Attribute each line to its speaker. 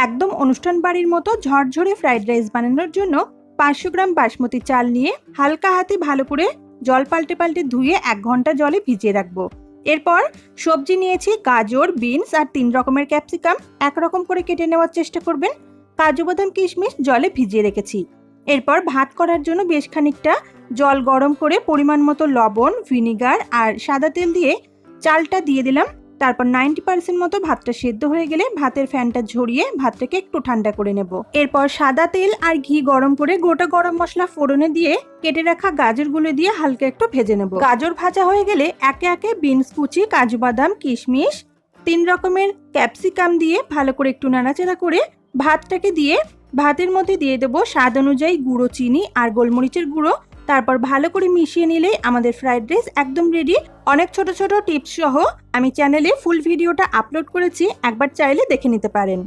Speaker 1: একদম অনুষ্ঠান বাড়ির মতো ঝরঝরে ফ্রাইড রাইস বানানোর জন্য 500 গ্রাম বাসমতি চাল নিয়ে হালকা হাতে ভালো করে জল পাল্টে পাল্টে ধুয়ে 1 ঘন্টা জলে ভিজিয়ে রাখবো। এরপর সবজি নিয়েছি গাজর, বিনস আর 3 রকমের ক্যাপসিকাম। একরকম করে কেটে নেওয়ার চেষ্টা করবেন। কাজু বাদাম কিশমিশ জলে ভিজিয়ে রেখেছি। এরপর ভাত করার জন্য বেশ খানিকটা জল গরম করে পরিমাণ মতো লবণ, ভিনিগার আর সাদা তেল দিয়ে চালটা দিয়ে দিলাম। তারপর 90% মতো ভাতটা সেদ্ধ হয়ে গেলে ভাতের ফ্যানটা ঝরিয়ে ভাতটাকে একটু ঠান্ডা করে নেব। এরপর সাদা তেল আর ঘি গরম করে গোটা গরম মশলা ফোড়নে দিয়ে কেটে রাখা গাজরগুলো দিয়ে হালকা একটু ভেজে নেব। গাজর ভাজা হয়ে গেলে একে একে বিনস কুচি, কাজু বাদাম, কিশমিশ, 3 রকমের ক্যাপসিকাম দিয়ে ভালো করে একটু নাড়াচাড়া করে ভাতটাকে দিয়ে ভাতের মধ্যে দিয়ে দেবো স্বাদ অনুযায়ী গুঁড়ো চিনি আর গোলমরিচের গুঁড়ো। তারপর ভালো করে মিশিয়ে নিলেই আমাদের ফ্রাইড রাইস একদম রেডি। অনেক ছোট ছোট টিপস সহ আমি চ্যানেলে ফুল ভিডিওটা আপলোড করেছি, একবার চাইলে দেখে নিতে পারেন।